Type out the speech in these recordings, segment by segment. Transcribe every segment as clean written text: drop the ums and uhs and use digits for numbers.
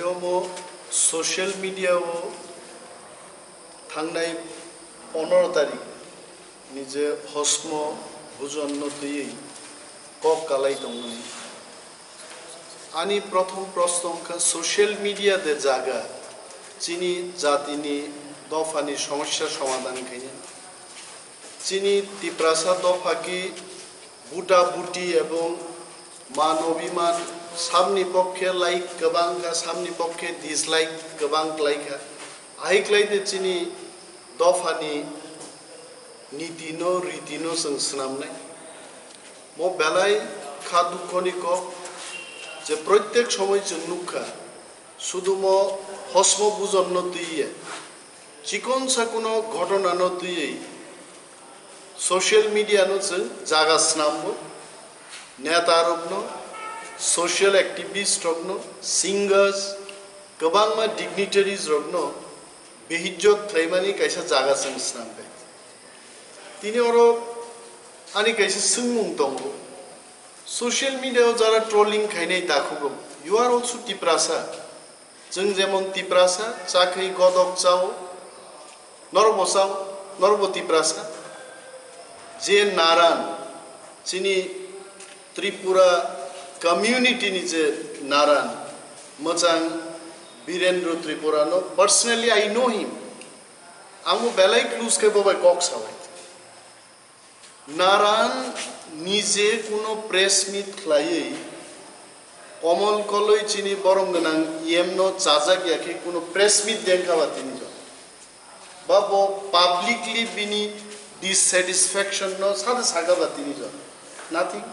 साइथोमो social media वो थांनाय 15 तारिख निजे हस्म बुजन्नो तुई कब कालाई दंगनी आनी प्रथम प्रश्न का सोशल मीडिया दे जागा चीनी जातिनी दफानी समस्या समाधान खाई चीनी तिप्रासा दफा की बुटा बुटी एवं मान अभिमान सामनी पक्षे लाइक गोबांगा सामनी पक्षे डिसलाइक गोबां लाइका आइक्लाइदे चीनी दफानी नीतिनो रीतिनो जों सोनामनाय मो बेलाय खादुखनि को जे प्रत्येक समय जों नुखा शुधु मो हस्म बुजन्नो तुइए चिकन सा कोनो घटना न तुइए सोशल मीडिया नो जों जागासनामबो नेतारबनो सोशल एक्टिविस्ट रगनो सिंगर्स गोबां डिग्निटारिज रगनो बेहिज्जत थैमानी कैसा जागा जों स्नामबाय तिनी अरो आनी कैसे सोंमुं दंगो सोशल मीडिया जरा ट्रोलिंग खाइनाय दाखुगो यू आर अल्सो तिप्रासा जों जेमन तिप्रासा चाखै गदक चाव नरबो तिप्रासा जे नारान चिनी त्रिपुरा कम्युनिटी निजे नारान मचां वीरेंद्र त्रिपुरा नो पर्सनली आई नो हिम आमु बेलाय क्लूज के बबाय कॉक्स हवाय नारान निजे कुनो प्रेस मीट खलायै कमल कलय चिनी बरम गनां येमनो चाजाक याखै कुनो प्रेस मीट देंखाबा तिनि जो बाबो पब्लिकली बिनी डिससैटिस्फैक्शन नो सादा सागाबा तिनि जो नाथिंग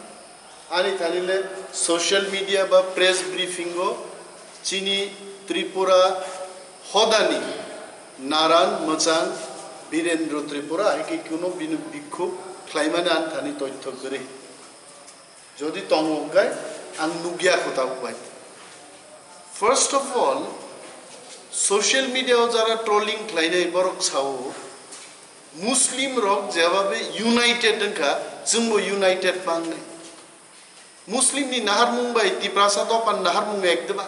आनी थानिले सोशल मीडिया बा प्रेस ब्रीफिंगो चीनी त्रिपुरा हदानी नारान मचां वीरेंद्र त्रिपुरा है कि कुनो बिनु बिक्षुब ख्लाइमाने आन थानी तथ्य करे जदि तंगगाय आं नुगिया खोता उपाय first of all social media जरा ट्रोलिंग ख्लाइनाय बरक सावो मुस्लिम रक जेबाबे यूनाइटेड नखा जोंबो यूनाइटेड बांनाय मुस्लिम नि नाहार मुंबाई तिप्रासा दपान नाहार मुंबाई एकदबा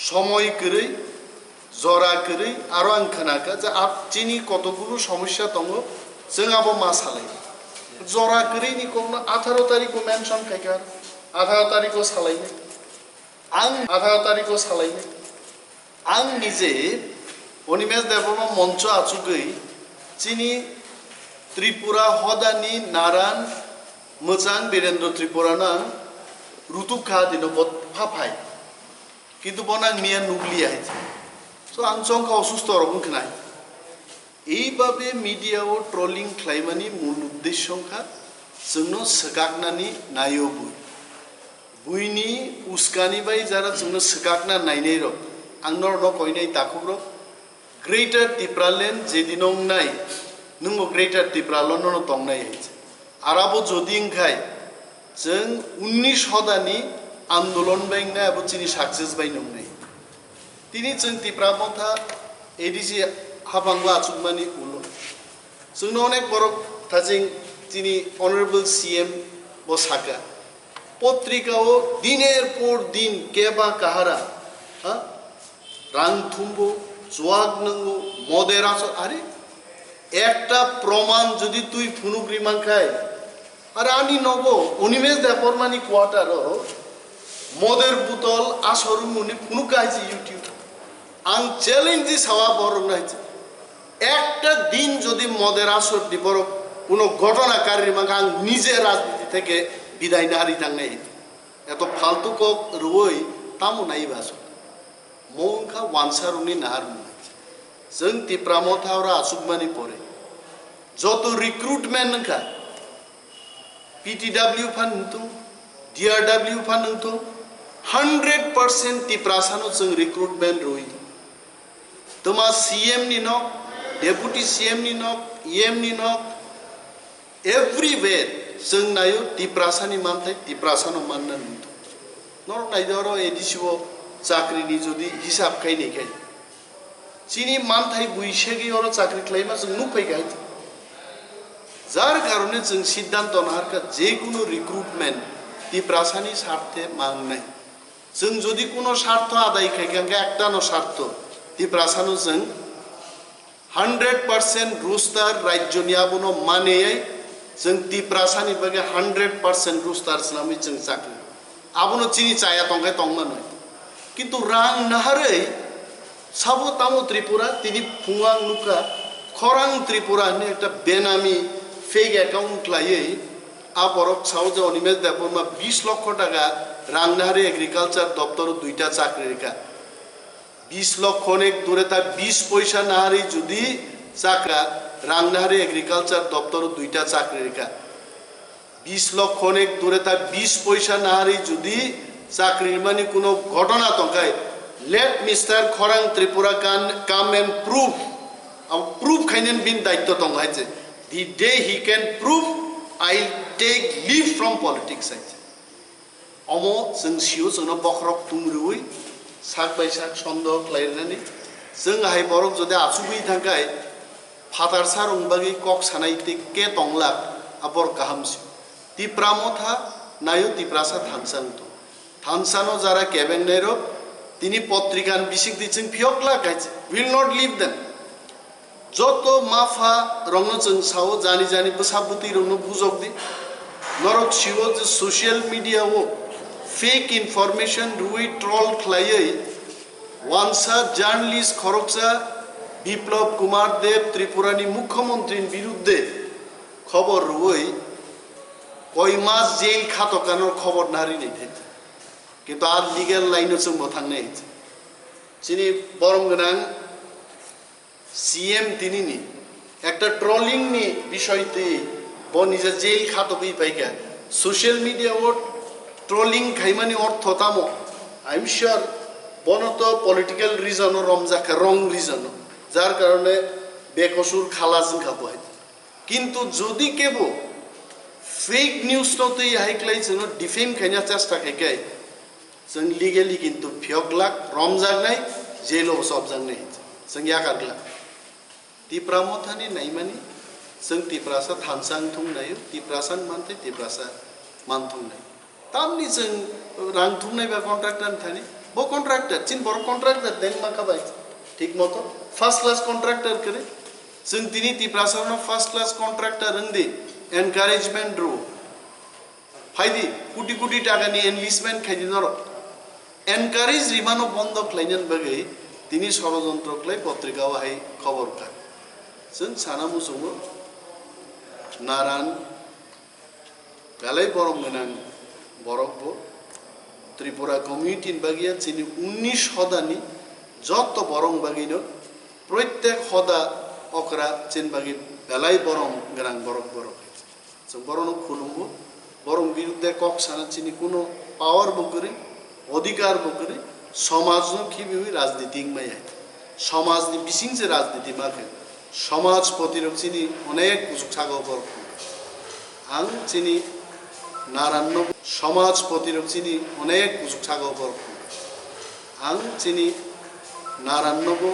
समय करै जरा करै आरो आं खोनाखा जे आप चिनी कतगुरु समस्या दङ जों आबो मा सालाय जरा करै नि कोनो 18 तारिख को मेंशन खायका 18 तारिख को सालायनो आं 18 तारिख को सालायनो आं निजे अनिमेश देवनो मंच आचुगै चिनी त्रिपुरा हदानी नारान मचां वीरेंद्र त्रिपुराना रुतुखा दिनो फाफाय किन्तु बना मिया नुगलिया है सो आं चंका असुस्थ रकम खनाय एइबाबे मीडिया ओ ट्रोलिंग ख्लाइमानि मूल उद्देश्यखा जोंनो सगागनानि नायो बुइनि उस्कानि बाय जारा जोंनो सगागना नायनाय र आंनर न कयनाय दाखुब्र ग्रेटर तिप्रालेण्ड जेदिनं नाय नोंबो ग्रेटर तिप्रालन न तंनाय है आराबो जदिंखाय जों 19 हदानी आंदोलन बायना आबो चिनि सक्सेस बाय नंनाय तिनि जों तिप्रामथा एडिसि हाबांला आचुकमानि उलो जोंनो अनेक बरक थाजिं चिनि ऑनरेबल सीएम बसाका पत्रिकाओ दिनेर पर दिन केबा काहारा रां थुम्बो जुआग नंगो मदेरास आरे एकटा प्रमाण जदि तुई फुनुग्रि मांखाय आरे आनी नगो अनिमेश देवबर्मानि क्वार्टार मदेर बुतल आसरु मुनि फुनुकायछि यूट्यूब आं चैलेंज सावा बरक नायछि एकटा दिन जदि मदेर आसर दिबर कोनो घटनाकारी मांखा आं निजे राजनीति থেকে বিদায় নারি थांनाय एत फालतू को रुई तामु नायबास मौनखा वानसारुनि नाहार जों तिप्रामथावरा आसुकमानि परे जत रिक्रुटमेंट नखा पीटीडब्ल्यू फानतो डीआरडब्ल्यू फानतो 100% तिप्रासानो जों रिक्रुटमेंट रुई तमा सीएम नि न डेपुटी सीएम नि न ईएम नि न एवरीवेयर जों नायो तिप्रासानि मानथाय तिप्रासानो मानना नुतो नर नायदरो एडिसिओ चाकरिनि जदि हिसाब खायनायखाय चिनी मानथाय बुइसेगि और चाकरि खालायमा जों नुफैगाय जार कारणे जों सिद्धांत नाहारका जेकुनु रिक्रुटमेंट तिप्रासानि स्वार्थे मांगनाय जों जुदि कोनो स्वार्थ आदाय खायखांगा एकटानो स्वार्थ तिप्रासानो जों 100% रूस्टार राज्यनि आबुनो मानेयै जों तिप्रासानि बागे 100% रूस्टार नामै जों चाकरि आबुनो चिनि चाया तंगाय तंमानो किन्तु रां नाहारै साबो तामो त्रिपुरा तिनि फुंगां नुका खरां त्रिपुरा ने एकटा बेनामी फेक अकाउंट लायै आबरक साउजा अनिमेश देबरमा 20 লক্ষ টাকা রাংনাহারি এগ্রিকালচার দপ্তর দুইটা চাকরি রেখা 20 লক্ষ অনেক দূরে তা 20 পয়সা নাহারি যদি চাকরা রাংনাহারি এগ্রিকালচার দপ্তর দুইটা চাকরি রেখা 20 লক্ষ অনেক দূরে তা 20 পয়সা নাহারি যদি চাকরির মানে কোনো ঘটনা তঙ্কায় let Mr. Khorang Tripura can come and prove খাইনেন বিন দায়িত্ব তঙ্গাইছে the day he can prove I'll take leave from politics Omo जों सिउ जोंनो बखरक तुमरुइ साक बाय साक सन्देह खालायनानै जों हाय बरक जदि आसुबै थांगाय फादार सारंबागै कक सानायते के तंगला आबर गाहामसि तिप्रामथा नायो तिप्रासा थानसांतो थानसानो जारा केबें नेरो तिनि पत्रिकान बिसिक दिचों फियकला गायছে will not leave them যত মাফা রংनो जों सावो जानि जानि बसाबुति रंनो बुजक दि नरक सिउ जे सोशल मीडिया वो फेक इनफरमेशन रुई ट्रोल खलायै वानसा जर्नलिस्ट खरकसा বিপ্লব কুমার দেব ত্রিপুরানি মুখ্যমন্ত্রীর বিরুদ্ধে খবর রুই কয় মাস জেল খাতকানোর খবর নারি নেই কিন্তু আর লিগ্যাল লাইনে जों थांनाय যিনি বরং গোনাं সিএম তিনিনি একটা ট্রলিং নি বিষয়তে ব নিজে জেল খাতবই পাইকা সোশ্যাল মিডিয়া ও ট্রলিং খাইমানি অর্থ তামো আই এম শিওর বনত পলিটিক্যাল রিজন রমজাকা রং রিজন যার কারণে বেকসুর খালাজং খাবো কিন্তু যদি কেব फेक নিউজ নতে হাইক্লাই जों ডিফেম খাইনা চেষ্টা খাইকাই जों লিগ্যালি কিন্তু ফিয়কলাক রমজাগনাই জেলো सबजांनाय जों याकारला तिप्रामथानि नायमानि जों तिप्रासा थानसां थुंनाय तिप्रासा मानते तिप्रासा मानथुंनाय तामनि जों रां थुंनाय बा कन्ट्राक्टर थानि बो कन्ट्राक्टर चिन बर कन्ट्राक्टर देन माखाबाय ठीक मतो फर्स्ट क्लास कन्ट्राक्टर करे जों दिनि तिप्रासानो फर्स्ट क्लास कन्ट्राक्टर रंदि एनकारेजमेंट रो फाइदि कोटी कोटी टाकानि एनलिस्टमेंट खाइदि नर एनकारेज रिमानो बन्द खालायनान बागै दिनि षড়যন্ত্র खालाय पत्रिकाव हाय खबर का जों साना मुसुङो नारान गालाय बरम गोनां बरकबो त्रिपुरा कमिउनिटिन बागिया चिनि 19 हदानि যত বরং বাগিনো প্রত্যেক হদা অকরা চিন বাগি গালাই বরং গোনাं বরক বরক जों বরনো খুলুমবো বরং বিরুদ্ধে কক সানা চিনি কোনো পাওয়ার বকরি অধিকার বকরি সমাজনো কিভাবে রাজনীতি মাই সমাজনি বিসিংসে রাজনীতি মাকে সমাজ প্রতিরোধ চিনি অনেক ছাগো বরক আং চিনি নারান্ন সমাজ প্রতিরোধ চিনি অনেক ছাগো বরক আং চিনি नारान्नबो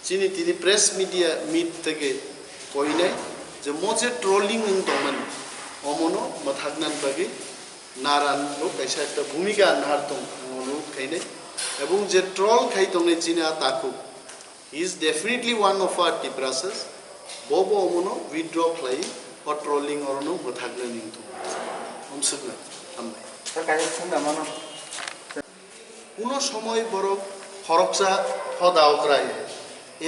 चिनी तिनी प्रेस मीडिया मीट থেকে কই নাই যে মোজে ট্রোলিং দমন অমনো মথাগনান বাগে নারান্নো কাইসা একটা ভূমিকা নার দম মনো খাইনে এবং যে ট্রল খাইতনে চিনা তাকু he is definitely one of our Tiprasas ববো অমনো উইথড্র প্লাই অর ট্রোলিং অরনো মথাগনান নিতো আমসুগনা আমবাই স্যার কাজে শুননা মানো কোনো সময় বড় খরকসা হদা ওকরাই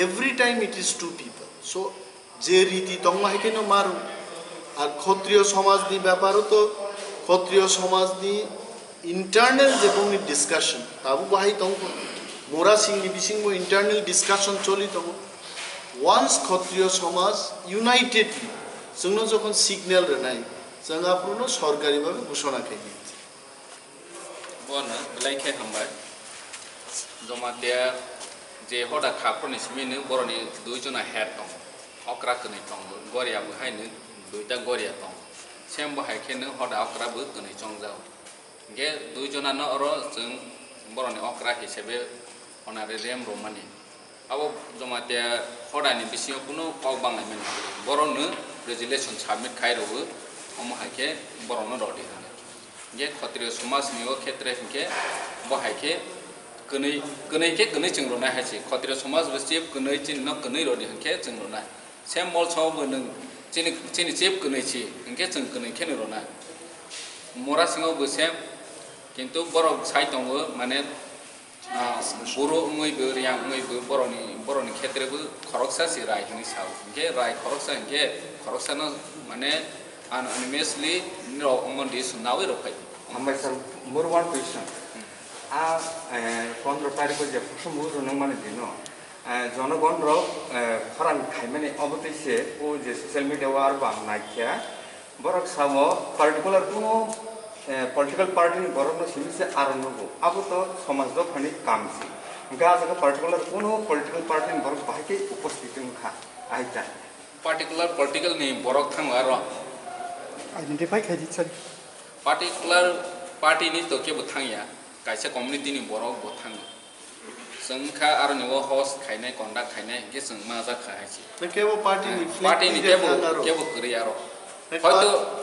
every time it is to people so যে রীতি তংমাই কেন মারু আর ক্ষত্রিয় সমাজ নি ব্যাপারও তো ক্ষত্রিয় সমাজ নি ইন্টারনাল যে বংনি ডিসকাশন তাবু বাহাই তং মোরা সিংনি বিসিংমো ইন্টারনাল ডিসকাশন চলি তং ওয়ান্স ক্ষত্রিয় সমাজ ইউনাইটেডলি जोंनो যখন সিগন্যাল রেনাই जों आप्रुनो সরকারিভাবে ঘোষণা খাই দিয়েছি বনা লাইকে হামবাই জমাতিয়া যে হডা খাপ্রনি সিমিনো বরনি দুইজনা হেড দं অকরা কনি দं গরিয়া বহাইनो দুইটা গরিয়া दं सेम बहायखेनो हडा अक्राबो कनै चंगजाव गे दुइजनानो अर जों बरनि अक्रा हिसाबै अनारे रेम रोमानि आबो जमाते हडानि बिसियाव कुनो पाव बांनाय माने बरनो रेजुलेशन सबमिट खाइरोबो अमहायखे बरनो रडि गे खत्रिय समाज निव क्षेत्र हिके बहायखे गनै जों रनाय हायसि खतिर समाज बसिब गनै चिन न गनै रदि हंखे जों रनाय सेम मल साव बो नों चिनि चिप गनै छि हंखे जों गनै खेनो रनाय मरा सिङाव बो सेम किन्तु बरक साइ दङ माने बर' मैबो रियां मैबो बर'नि खेत्रबो खरकसा सि राय हनि साव हंखे राय खरकसा न माने honestly no on this now it okay Myself, more one question. Condro Tarico, some more no money, Jonagon Rock, Faran Kaimani, Obotice, who is social media war bang Nakia, Borak Samo, particular Puno, political party in Borno Simis Aranugo, Abuto, Somasdo Hani Kamsi. Gaza, particular Puno, political party in Borok Baki, Upositum Ka. particular political name Borok Tangaro Identify Kadicha. particular party ni to ke butang ya kaisa community ni borok butang sengkha arniwo host khainai conduct khainai ge seng ma za khai chi na kebo party ni party ni kebo kri aro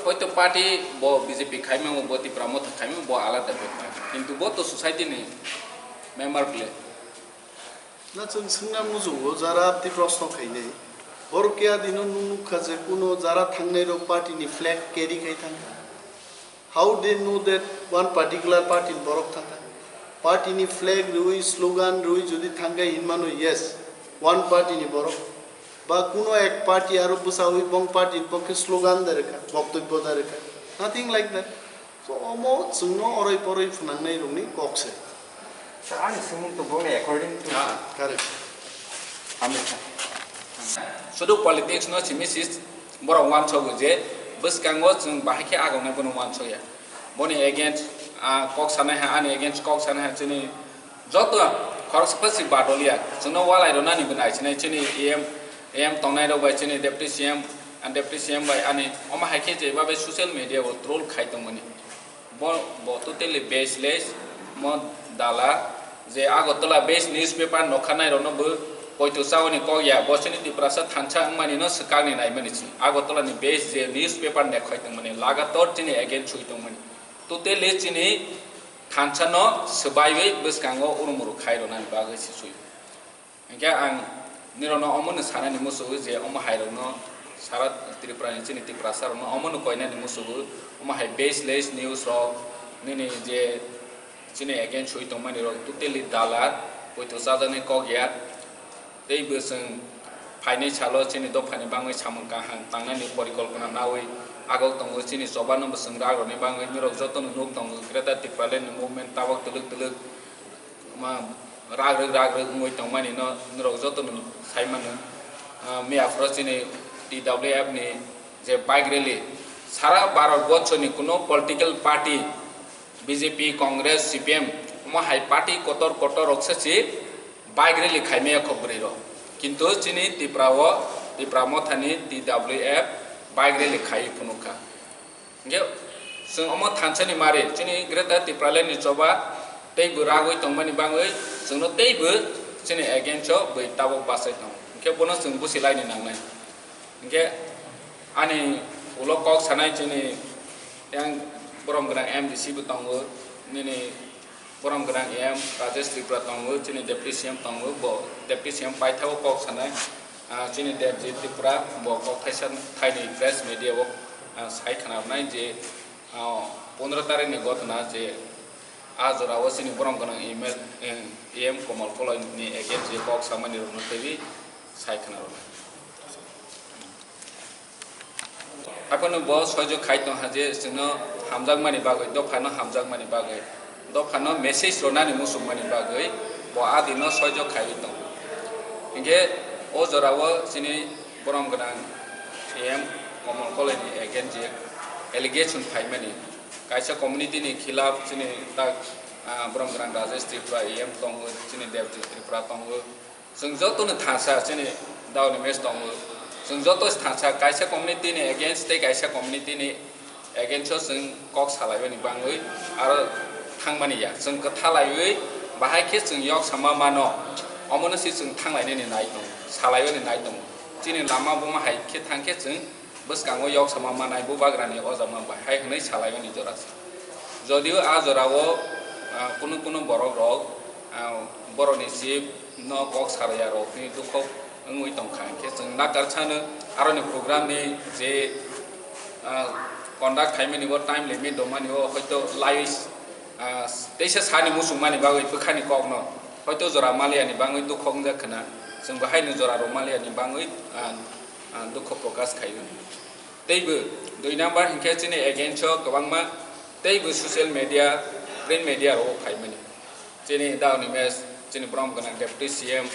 hoyto party bo BJP khaime bo ti pramot khaime bo alada kintu bo to society ni member play na chung singna muzu jara apti प्रश्न khaine borkia dinu nu khaje kuno jara thangnai ro party ni flag carry khai thang how they know that one particular party in borok thanga party ni flag rui slogan rui jodi thanga hinmano yes one party ni borok ba kuno ek party aro busa hui bong party pokhe slogan darekha boktobyo darekha nothing like that so omo chungno oroi poroi phunangnai rungni kokse So, I'm assuming to go according to correct sudu politics no chimisis borok wan chogu je buskango chung bahike agong bono wan choya boni against kok sana ha ani against kok sana ha chini joto khorok pasi badolia chino walai ro nani bunai chini em tongnai ro bai chini deputy cm and deputy cm bai ani oma haike je ba social media wo troll khai tongmani bo totally baseless mo dala je agotola base newspaper nokhanai ro no bo poito sawni ko ya bosini ti prasa thancha mani no sakani nai mani chi agotola ni base je newspaper ne khoi tongmani lagator chini again chui tongmani totally chini thancha no subaiwei buskango urumuru khairo nan bagai si sui engka ang nirono omon sana ni musu je oma hairo no sara tripura ni chini ti prasa no omon koina ni musu oma hai baseless news ro ni je chini again chui tongmani ro totally dalat poito sadane ko ya tei beseng paine chalo chini do phani bangai samung ka hang tangnani porikolpona nawi agok tongo chini sobano beseng rago ni bangai mirok joton nuk tongo kreta tipalen movement tawak tuluk ma rag ngoi tongmani no mirok joton saiman me afro chini TWF ni je bike rally sara bharat bochho ni kuno political party BJP Congress CPM mo hai party kotor oksachi bike rally khaime khobri ro kintu chini tipramo thani TWF bike rally khai phunuka nge sung omo thanchani mare chini greta tipralen ni choba tei buragoi tongmani bangoi sungno tei bu chini again cho bai tabok basai tong nge bono sung busilai ni nangnai nge ani ulo kok sanai chini yang borom grang MDC bu tongo nini borom grang em Rajesh Tripura tongo chini deputy CM tongo bo deputy CM pai thau kok sanai chini deputy Tripura bo kok thaisan thaini press media wo sai khana nai je 15 tarik ni gotna je azora wo chini borom grang email em komal follow ni again je kok samani ro no tebi sai khana ro apano bo sojo khai tong haje sino hamjak mani bagai do phano hamjak mani bagai do phano message ronani musuk mani bagai bo adino sojo khai tong inge o jorawo sini borom ganang em common college again je allegation phai mani kaisa community ni khilaf sini ta borom ganang Rajesh Tripura em tong sini Deputy Tripura tong sung joto ne thasa sini daw ni mes tong sung joto thasa kaisa community ni against te kaisa community ni against sung kok salai ni bangoi aro thangmani ya sung ka thalai bahai khe sung yok sama mano omona si sung thanglai ni nai tong salai ni nai tong chini lama bo ma hai khe thang khe sung buskango yok sama manai bo bagrani ojama bahai hnai salai ni joras jodio a jorawo কোনো borok rok boroni sip no kok saraya rok ni dukhok ngui tong khang ke jeng nakar chano aroni program ni je conduct khaimani bo time limit domani o hoito live teisa sani musumani bagoi bukhani kok no hoito jora malia ni bangoi dukhok jakhana jeng bahai no jora romalia ni bangoi dukho prokash khaiyo teibo 2 number hingke chini against gobangma teibo social media print media ro khaimani chini dauni mes chini brom gana deputy cm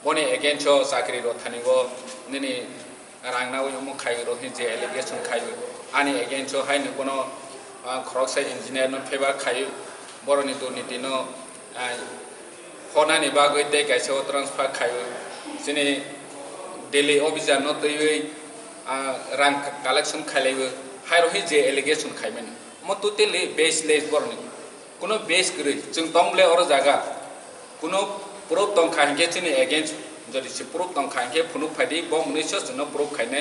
boni against sakri ro thanigo nini rangna mo khai ro je allegation khai ani against haino kono khroksai engineer no favor khai boroni durniti no honani bagoi de kaise transfer khai chini daily অভিযান তৈরি রাং collection খাইলাইবো হাইরহি যে allegation খাইমেন মতো তেলে baseless বরনি কোনো base করে जों তংলে or জায়গা কোনো প্রুফ তং খাইকে চিনি এগেইনস্ট যদি সে প্রুফ তং খাইকে ফুনু ফাইদি বম নিছ जों প্রুফ খাইনে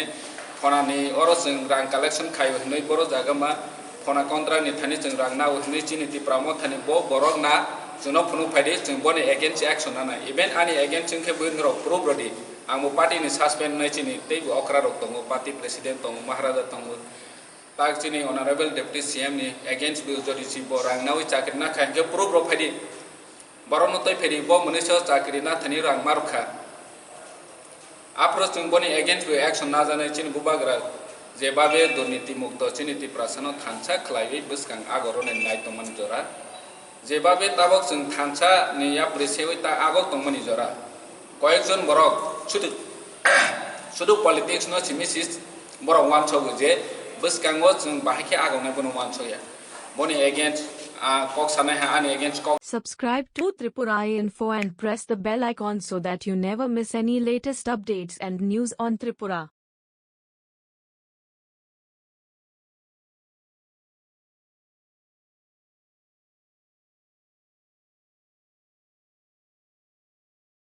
ফনানি অর जों রাং কালেকশন খাই হই বড় জায়গা মা ফনা কন্ট্রা নি থানি जों রাং না হই চিনি তি প্রামো থানি ব বরক না जों ফুনু ফাইদি जों বনে এগেইনস্ট অ্যাকশন না ইভেন আনি এগেইনস্ট जों কে বইনর প্রুফ রদি आंबो पार्टी नि सस्पेंड नै चिनि तैबो अक्रा रक दङ पार्टी प्रेसिडेंट दङ महाराजा दङ ताक चिनि ऑनरेबल डेप्यूटी सीएम नि अगेंस्ट बि जदि सिबो रां नावि चाकरि ना खानके प्रूफ रो फाइदि बरन तै फेरि ब मनेस चाकरि ना थनि रां मारुखा आप्रोच जों बनि अगेंस्ट बि एक्शन ना जानाय चिनि बुबाग्रा जेबाबे दुर्नीति मुक्त चिनिति प्रासनो थानसा खलायै बसकां आगरो नै नाय तमन जरा जेबाबे ताबक जों थानसा नि या प्रेसेवै ता आगक तमनि जरा কয়েকজন বড় শুধু পলিটিক্স ন সিমিসিস বড় ওয়ানছগ যে বসকাঙ্গো जों বাহাকে আগাवनाय বনো ওয়ানছয়া বনি এগেইনস্ট কক সানাय ha ani against কক Subscribe to Tripura Info and press the bell icon so that you never miss any latest updates and news on Tripura.